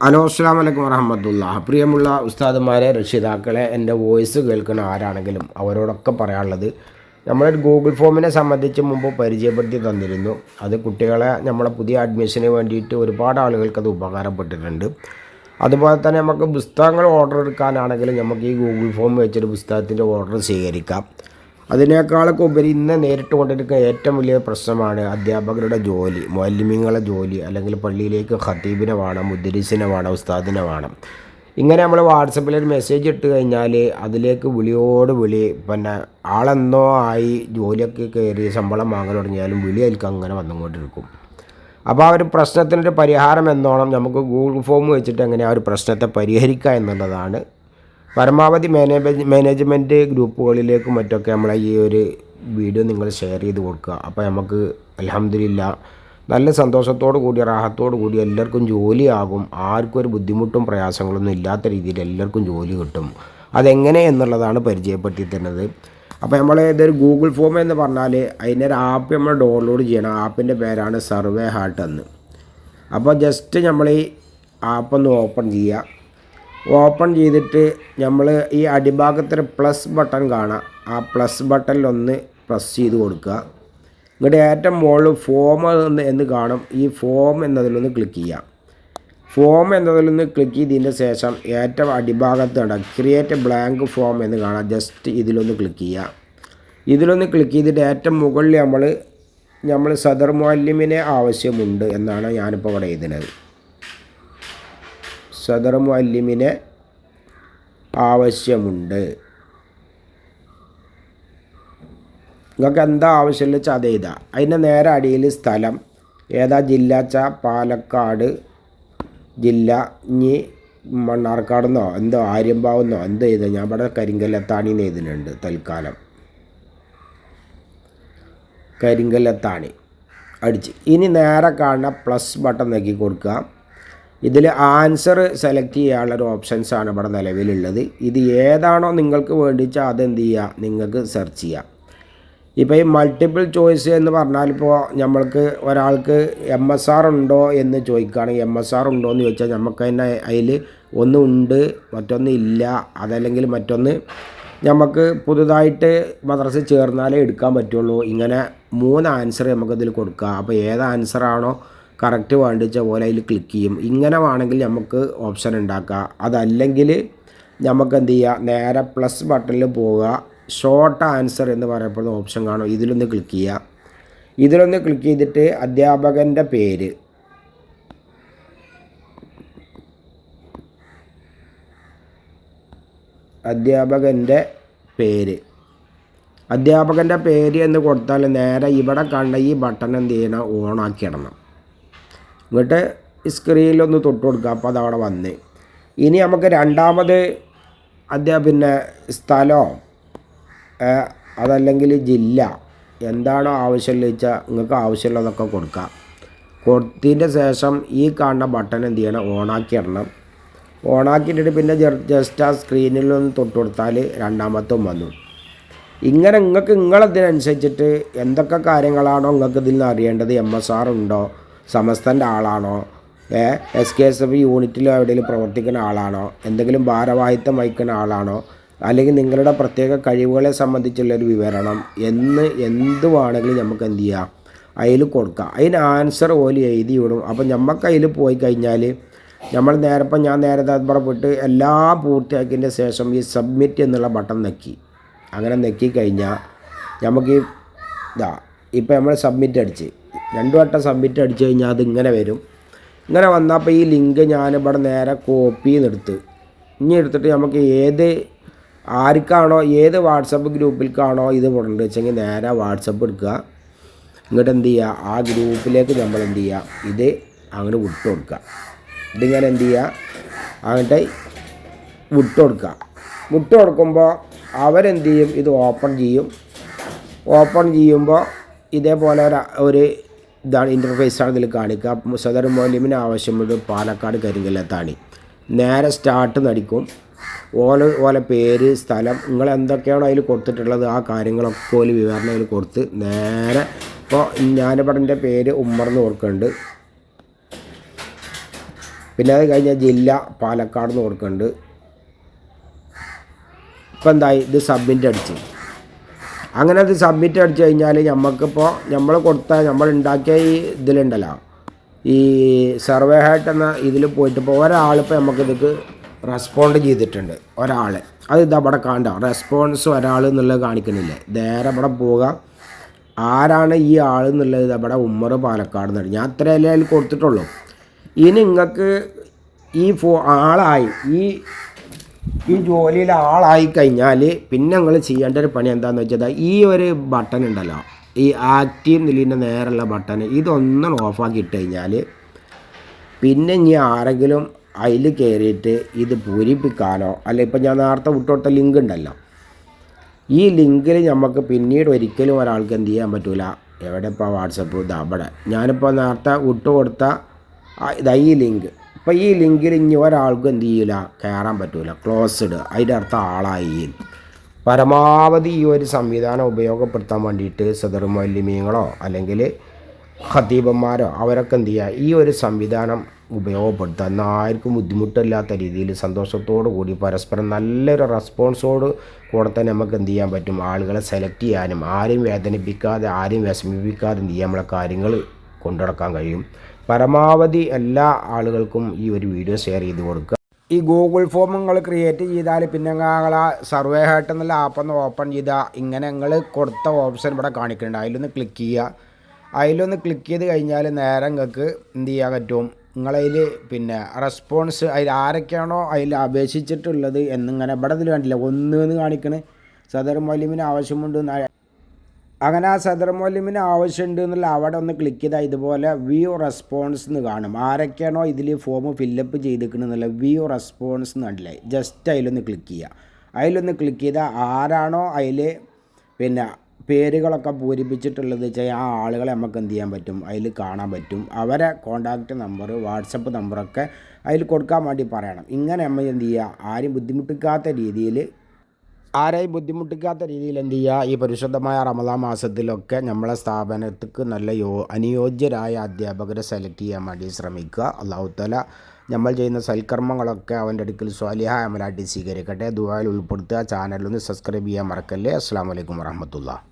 Hello അസ്സലാമു അലൈക്കും വറഹ്മത്തുള്ളാഹി. പ്രിയമുള്ള ഉസ്താദുമാരെ, രക്ഷിതാക്കളെ, എൻ്റെ വോയിസ് കേൾക്കുന്ന ആരാണെങ്കിലും അവരോടൊക്കെ പറയാനുള്ളത്, നമ്മളൊരു ഗൂഗിൾ ഫോമിനെ സംബന്ധിച്ച് മുമ്പ് പരിചയപ്പെടുത്തി തന്നിരുന്നു. അത് കുട്ടികളെ നമ്മളെ പുതിയ അഡ്മിഷന് വേണ്ടിയിട്ട് ഒരുപാട് ആളുകൾക്ക് അത് ഉപകാരപ്പെട്ടിട്ടുണ്ട്. അതുപോലെ തന്നെ നമുക്ക് പുസ്തകങ്ങൾ ഓർഡർ എടുക്കാനാണെങ്കിലും നമുക്ക് ഈ ഗൂഗിൾ ഫോം വെച്ചൊരു പുസ്തകത്തിൻ്റെ ഓർഡർ സ്വീകരിക്കാം. അതിനേക്കാളൊക്കെ ഉപരി ഇന്ന് നേരിട്ട് കൊണ്ടിരിക്കുന്ന ഏറ്റവും വലിയ പ്രശ്നമാണ് അധ്യാപകരുടെ ജോലി, മുഅല്ലിമീങ്ങളുടെ ജോലി. അല്ലെങ്കിൽ പള്ളിയിലേക്ക് ഖത്തീബിനെ വേണം, മുദ്രിസിനെ വേണം, ഉസ്താദിനെ വേണം. ഇങ്ങനെ നമ്മൾ വാട്സപ്പിൽ ഒരു മെസ്സേജ് ഇട്ട് കഴിഞ്ഞാൽ അതിലേക്ക് വിളിയോട് വിളി, പിന്നെ ആളെന്നോ ആയി ജോലിയൊക്കെ കയറി ശമ്പളം വാങ്ങൽ തുടങ്ങിയാലും വിളി അതിൽക്ക് അങ്ങനെ വന്നുകൊണ്ടിരിക്കും. അപ്പോൾ ആ ഒരു പ്രശ്നത്തിനൊരു പരിഹാരം എന്നോണം നമുക്ക് ഗൂഗിൾ ഫോം വെച്ചിട്ട് എങ്ങനെ ആ ഒരു പ്രശ്നത്തെ പരിഹരിക്കുക എന്നുള്ളതാണ്. പരമാവധി മാനേജ്മെൻറ്റ് ഗ്രൂപ്പുകളിലേക്കും മറ്റൊക്കെ നമ്മളെ ഈ ഒരു വീഡിയോ നിങ്ങൾ ഷെയർ ചെയ്ത് കൊടുക്കുക. അപ്പോൾ നമുക്ക് അൽഹംദുലില്ലാ നല്ല സന്തോഷത്തോടു കൂടി റാഹത്തോടു കൂടി എല്ലാവർക്കും ജോലിയാകും. ആർക്കും ഒരു ബുദ്ധിമുട്ടും പ്രയാസങ്ങളൊന്നും ഇല്ലാത്ത രീതിയിൽ എല്ലാവർക്കും ജോലി കിട്ടും. അതെങ്ങനെ എന്നുള്ളതാണ് പരിചയപ്പെടുത്തി തരുന്നത്. അപ്പോൾ നമ്മൾ ഇതൊരു ഗൂഗിൾ ഫോം എന്ന് പറഞ്ഞാൽ അതിനൊരു ആപ്പ് നമ്മൾ ഡൗൺലോഡ് ചെയ്യണം. ആപ്പിൻ്റെ പേരാണ് സർവേ ഹാർട്ട് എന്ന്. അപ്പോൾ ജസ്റ്റ് നമ്മൾ ഈ ആപ്പൊന്ന് ഓപ്പൺ ചെയ്യുക. ഓപ്പൺ ചെയ്തിട്ട് നമ്മൾ ഈ അടിഭാഗത്തൊരു പ്ലസ് ബട്ടൺ കാണാം. ആ പ്ലസ് ബട്ടണിലൊന്ന് പ്രസ് ചെയ്ത് കൊടുക്കുക. ഇങ്ങോട്ട് ഏറ്റവും മുകളിൽ ഫോം എന്ന് കാണും. ഈ ഫോം എന്നതിലൊന്ന് ക്ലിക്ക് ചെയ്യാം. ഫോം എന്നതിലൊന്ന് ക്ലിക്ക് ചെയ്തതിൻ്റെ ശേഷം ഏറ്റവും അടിഭാഗത്ത് കണ്ടാൽ ക്രിയേറ്റ് ബ്ലാങ്ക് ഫോം എന്ന് കാണാം. ജസ്റ്റ് ഇതിലൊന്ന് ക്ലിക്ക് ചെയ്യുക. ഇതിലൊന്ന് ക്ലിക്ക് ചെയ്തിട്ട് ഏറ്റവും മുകളിൽ നമ്മൾ സദർ മുഅല്ലിമിനെ ആവശ്യമുണ്ട് എന്നാണ് ഞാനിപ്പോൾ ഇവിടെ എഴുതുന്നത്. സദർ മുഅല്ലിമിനെ ആവശ്യമുണ്ട്. നിങ്ങൾക്ക് എന്താ ആവശ്യമുള്ള വെച്ചാൽ അത് എഴുതാം. അതിൻ്റെ നേരെ അടിയിൽ സ്ഥലം ഏതാ ജില്ല വെച്ചാൽ പാലക്കാട് ജില്ല, ഇനി മണ്ണാർക്കാടെന്നോ എന്തോ ആര്യമ്പാവെന്നോ എന്തോ എഴുതാം. ഞാൻ ഇവിടെ കരിങ്കല്ലത്താണിന്ന് എഴുതുന്നുണ്ട് തൽക്കാലം. കരിങ്കല്ലത്താണി അടിച്ച് ഇനി നേരെ കാണുന്ന പ്ലസ് ബട്ടൺ നോക്കി കൊടുക്കുക. ഇതിൽ ആൻസർ സെലക്ട് ചെയ്യാനുള്ളൊരു ഓപ്ഷൻസാണ് ഇവിടെ നിലവിലുള്ളത്. ഇത് ഏതാണോ നിങ്ങൾക്ക് വേണ്ടിച്ചാൽ അതെന്ത് ചെയ്യുക, നിങ്ങൾക്ക് സെർച്ച് ചെയ്യാം. ഇപ്പോൾ ഈ മൾട്ടിപ്പിൾ ചോയ്സ് എന്ന് പറഞ്ഞാൽ ഇപ്പോൾ നമ്മൾക്ക് ഒരാൾക്ക് MSR ഉണ്ടോ എന്ന് ചോദിക്കുകയാണെങ്കിൽ MSR ഉണ്ടോ എന്ന് ചോദിച്ചാൽ നമുക്ക് തന്നെ അതിൽ ഒന്ന് ഉണ്ട്, മറ്റൊന്ന് ഇല്ല, അതല്ലെങ്കിൽ മറ്റൊന്ന് നമുക്ക് പുതുതായിട്ട് മദ്രസ ചേർന്നാലേ എടുക്കാൻ പറ്റുള്ളൂ. ഇങ്ങനെ 3 ആൻസർ നമുക്കതിൽ കൊടുക്കുക. അപ്പോൾ ഏത് ആൻസറാണോ കറക്റ്റ് വേണ്ടിച്ച പോലെ അതിൽ ക്ലിക്ക് ചെയ്യും. ഇങ്ങനെ വേണമെങ്കിൽ നമുക്ക് ഓപ്ഷൻ ഉണ്ടാക്കുക. അതല്ലെങ്കിൽ നമുക്ക് എന്ത് ചെയ്യുക, നേരെ പ്ലസ് ബട്ടണിൽ പോവുക. ഷോർട്ട് ആൻസർ എന്ന് പറയപ്പെടുന്ന ഓപ്ഷൻ കാണും. ഇതിലൊന്ന് ക്ലിക്ക് ചെയ്യുക. ഇതിലൊന്ന് ക്ലിക്ക് ചെയ്തിട്ട് അധ്യാപകൻ്റെ പേര്, അധ്യാപകൻ്റെ പേര് എന്ന് കൊടുത്താൽ നേരെ ഇവിടെ കണ്ട ഈ ബട്ടൺ എന്ത് ചെയ്യണം, ഓണാക്കി ഇടണം. എന്നിട്ട് സ്ക്രീനിലൊന്ന് തൊട്ട് കൊടുക്കുക. അപ്പോൾ അതവിടെ വന്ന് ഇനി നമുക്ക് രണ്ടാമത് പിന്നെ സ്ഥലമോ അതല്ലെങ്കിൽ ജില്ല എന്താണോ ആവശ്യമുള്ള വെച്ചാൽ നിങ്ങൾക്ക് ആവശ്യമുള്ളതൊക്കെ കൊടുക്കാം. കൊടുത്തതിൻ്റെ ശേഷം ഈ കാണുന്ന ബട്ടൺ എന്ത് ചെയ്യണം, ഓണാക്കി ഇടണം. ഓണാക്കിയിട്ടിട്ട് പിന്നെ ജസ്റ്റ് ആ സ്ക്രീനിലൊന്ന് തൊട്ട് കൊടുത്താൽ രണ്ടാമത്തും വന്നു. ഇങ്ങനെ നിങ്ങൾക്ക് നിങ്ങളതിനനുസരിച്ചിട്ട് എന്തൊക്കെ കാര്യങ്ങളാണോ നിങ്ങൾക്ക് ഇതിൽ നിന്ന് അറിയേണ്ടത്, MSR ഉണ്ടോ, സമസ്തൻ്റെ ആളാണോ, SKSF യൂണിറ്റിലോ എവിടെയെങ്കിലും പ്രവർത്തിക്കുന്ന ആളാണോ, എന്തെങ്കിലും ഭാരവാഹിത്വം വഹിക്കുന്ന ആളാണോ, അല്ലെങ്കിൽ നിങ്ങളുടെ പ്രത്യേക കഴിവുകളെ സംബന്ധിച്ചുള്ളൊരു വിവരണം എന്ത് വേണമെങ്കിലും നമുക്ക് എന്ത് ചെയ്യാം, അതിൽ കൊടുക്കാം. അതിന് ആൻസർ പോലെ എഴുതി വിടും. അപ്പം നമുക്ക് അതിൽ പോയി കഴിഞ്ഞാൽ നമ്മൾ ഞാൻ നേരെ പുറപ്പെട്ട് എല്ലാം പൂർത്തിയാക്കിയതിൻ്റെ ശേഷം ഈ സബ്മിറ്റ് എന്നുള്ള ബട്ടൺ നെക്കി. അങ്ങനെ നെക്കി കഴിഞ്ഞാൽ നമുക്ക് ഇപ്പോൾ നമ്മൾ സബ്മിറ്റ് അടിച്ച് 2 വട്ടം സബ്മിറ്റ് അടിച്ച് കഴിഞ്ഞാൽ അതിങ്ങനെ വരും. ഇങ്ങനെ വന്നപ്പോൾ ഈ ലിങ്ക് ഞാനിവിടെ നേരെ കോപ്പി ചെയ്തെടുത്ത് എടുത്തിട്ട് നമുക്ക് ആർക്കാണോ ഏത് വാട്സപ്പ് ഗ്രൂപ്പിലേക്കാണോ ഇത് കൊണ്ടു വെച്ചെങ്കിൽ നേരെ വാട്സപ്പ് എടുക്കുക. ഇങ്ങോട്ട് എന്ത് ചെയ്യുക, ആ ഗ്രൂപ്പിലേക്ക് നമ്മൾ എന്ത് ചെയ്യുക, ഇത് അങ്ങനെ വിട്ട് കൊടുക്കുക. ഇതിങ്ങനെ എന്ത് ചെയ്യുക, അങ്ങോട്ട് വിട്ട് കൊടുക്കുമ്പോൾ അവരെന്ത് ചെയ്യും, ഇത് ഓപ്പൺ ചെയ്യുമ്പോൾ ഇതേപോലെ ഒരു ഇതാണ് ഇൻ്റർഫേസാണ് ഇതിൽ കാണിക്കുക. സദർ മുഅല്ലിമിന് ആവശ്യമുണ്ട് പാലക്കാട് കരിങ്കല്ലത്താണി. നേരെ സ്റ്റാർട്ട് നടിക്കും. ഓലെ പേര്, സ്ഥലം, നിങ്ങൾ എന്തൊക്കെയാണോ അതിൽ കൊടുത്തിട്ടുള്ളത് ആ കാര്യങ്ങളൊക്കെ ഒരു വിവരണം അതിൽ കൊടുത്ത് നേരെ. ഇപ്പോൾ ഞാനിവിടെ എൻ്റെ പേര് ഉമ്മർ എന്ന് ഓർക്കുന്നുണ്ട്. പിന്നെ അത് കഴിഞ്ഞാൽ ജില്ല പാലക്കാട് നിന്ന് കൊടുക്കുന്നുണ്ട്. ഇപ്പം എന്തായി, ഇത് സബ്മിറ്റ് അടിച്ച്. അങ്ങനെ അത് സബ്മിറ്റ് അടിച്ച് കഴിഞ്ഞാൽ നമുക്കിപ്പോൾ നമ്മൾ ഉണ്ടാക്കിയ ഈ ഇതിലുണ്ടല്ലോ, ഈ സർവേ ഹൈറ്റ് എന്ന ഇതിൽ പോയിട്ട് ഇപ്പോൾ ഒരാളിപ്പോൾ നമുക്കിതൊക്കെ റെസ്പോണ്ട് ചെയ്തിട്ടുണ്ട്. ഒരാൾ അത് ഇതവിടെ കാണണ്ട, റെസ്പോൺസ് ഒരാൾ എന്നുള്ളത് കാണിക്കണില്ലേ, നേരെ ഇവിടെ പോവുക. ആരാണ് ഈ ആൾ എന്നുള്ളത് ഇതവിടെ ഉമ്മർ പാലക്കാട് നിന്ന്. ഞാൻ അത്രയല്ലേ അതിൽ കൊടുത്തിട്ടുള്ളൂ. ഇനി നിങ്ങൾക്ക് ഈ ആളായി ഈ ജോലിയിൽ ആളായി കഴിഞ്ഞാൽ പിന്നെ നിങ്ങൾ ചെയ്യേണ്ട ഒരു പണി എന്താണെന്ന് വെച്ചാൽ, ഈ ഒരു ബട്ടൺ ഉണ്ടല്ലോ, ഈ ആക്റ്റീവ് നിലീൻ്റെ നേരെയുള്ള ബട്ടൺ, ഇതൊന്നും ഓഫാക്കി ഇട്ട് കഴിഞ്ഞാൽ പിന്നെ ഇനി ആരെങ്കിലും അതിൽ കയറിയിട്ട് ഇത് പൂരിപ്പിക്കാനോ, അല്ല ഇപ്പം ഞാൻ നേരത്തെ വിട്ടുകൊടുത്ത ലിങ്ക് ഉണ്ടല്ലോ, ഈ ലിങ്കിൽ നമുക്ക് പിന്നീട് ഒരിക്കലും ഒരാൾക്ക് എന്ത് ചെയ്യാൻ പറ്റില്ല. എവിടെ ഇപ്പോൾ വാട്സപ്പ് ഇത് അവിടെ ഞാനിപ്പോൾ നേരത്തെ വിട്ടുകൊടുത്ത ഈ ലിങ്ക്, ഇപ്പോൾ ഈ ലിങ്കിൽ ഇനി ഒരാൾക്കും എന്ത് ചെയ്യില്ല, കയറാൻ പറ്റില്ല, ക്ലോസ്ഡ്. അതിൻ്റെ അർത്ഥം ആളായി. പരമാവധി ഈ ഒരു സംവിധാനം ഉപയോഗപ്പെടുത്താൻ വേണ്ടിയിട്ട് സദർ മൗലവീങ്ങളോ അല്ലെങ്കിൽ ഖതീബന്മാരോ അവരൊക്കെ എന്ത് ചെയ്യുക, ഈ ഒരു സംവിധാനം ഉപയോഗപ്പെടുത്തുക. എന്നാൽ ആർക്കും ബുദ്ധിമുട്ടില്ലാത്ത രീതിയിൽ സന്തോഷത്തോടു കൂടി പരസ്പരം നല്ലൊരു റെസ്പോൺസോട് കൂടെ തന്നെ നമുക്ക് എന്ത് ചെയ്യാൻ പറ്റും, ആളുകളെ സെലക്ട് ചെയ്യാനും ആരെയും വേദനിപ്പിക്കാതെ ആരെയും വിഷമിപ്പിക്കാതെ എന്ത് ചെയ്യാൻ നമ്മളെ കാര്യങ്ങൾ കൊണ്ടുനടക്കാൻ കഴിയും. പരമാവധി എല്ലാ ആളുകൾക്കും ഈ ഒരു വീഡിയോ ഷെയർ ചെയ്ത് കൊടുക്കുക. ഈ ഗൂഗിൾ ഫോം നിങ്ങൾ ക്രിയേറ്റ് ചെയ്താൽ പിന്നെ നിങ്ങളെ സർവേ ഹൈറ്റ് എന്നുള്ള ആപ്പൊന്ന് ഓപ്പൺ ചെയ്താൽ ഇങ്ങനെ നിങ്ങൾ കൊടുത്ത ഓപ്ഷൻ ഇവിടെ കാണിക്കുന്നുണ്ട്. അതിലൊന്ന് ക്ലിക്ക് ചെയ്യുക. അതിലൊന്ന് ക്ലിക്ക് ചെയ്ത് കഴിഞ്ഞാൽ നേരെ നിങ്ങൾക്ക് എന്ത് ചെയ്യാൻ പറ്റും, നിങ്ങളതിൽ പിന്നെ റെസ്പോൺസ് അതിൽ ആരൊക്കെയാണോ അതിൽ അപേക്ഷിച്ചിട്ടുള്ളത് എന്നിങ്ങനെ ഇവിടെ ഇതിൽ കണ്ടില്ല, 1 എന്ന് കാണിക്കണേ. സദർ മൗലവിന് ആവശ്യമുണ്ട്. അങ്ങനെ ആ സദർ മൗലവിന് ആവശ്യമുണ്ട് എന്നുള്ള അവിടെ ഒന്ന് ക്ലിക്ക് ചെയ്താൽ ഇതുപോലെ വ്യൂ റെസ്പോൺസ് എന്ന് കാണും. ആരൊക്കെയാണോ ഇതിൽ ഫോം ഫില്ലപ്പ് ചെയ്തിരിക്കണമെന്നുള്ള വ്യൂ റെസ്പോൺസ് എന്ന് കണ്ടില്ലേ, ജസ്റ്റ് അതിലൊന്ന് ക്ലിക്ക് ചെയ്യുക. അതിലൊന്ന് ക്ലിക്ക് ചെയ്താൽ ആരാണോ അതിൽ പിന്നെ പേരുകളൊക്കെ പൂരിപ്പിച്ചിട്ടുള്ളത് വെച്ചാൽ ആ ആളുകളെ നമുക്ക് എന്ത് ചെയ്യാൻ പറ്റും, അതിൽ കാണാൻ പറ്റും. അവരെ കോൺടാക്റ്റ് നമ്പർ, വാട്സപ്പ് നമ്പറൊക്കെ അതിൽ കൊടുക്കാൻ വേണ്ടി പറയണം. ഇങ്ങനെ നമ്മൾ എന്ത് ചെയ്യുക, ആരെയും ബുദ്ധിമുട്ടിക്കാത്ത രീതിയിൽ എന്ത് ചെയ്യുക, ഈ പരിശുദ്ധമായ റമദാൻ മാസത്തിലൊക്കെ നമ്മളെ സ്ഥാപനത്തിക്ക് നല്ല അനുയോജ്യരായ അധ്യാപകരെ സെലക്ട് ചെയ്യാൻ വേണ്ടി ശ്രമിക്കുക. അല്ലാഹു തആല നമ്മൾ ചെയ്യുന്ന സൽക്കർമ്മങ്ങളൊക്കെ അവൻ്റെ അടുക്കൽ സ്വാലിഹായ അമലായിട്ട് സ്വീകരിക്കട്ടെ. ദുആയിൽ ഉൾപ്പെടുത്തുക. ചാനലൊന്ന് സബ്സ്ക്രൈബ് ചെയ്യാൻ മറക്കല്ലേ. അസ്സലാമു അലൈക്കും വറഹ്മത്തുള്ളാഹി.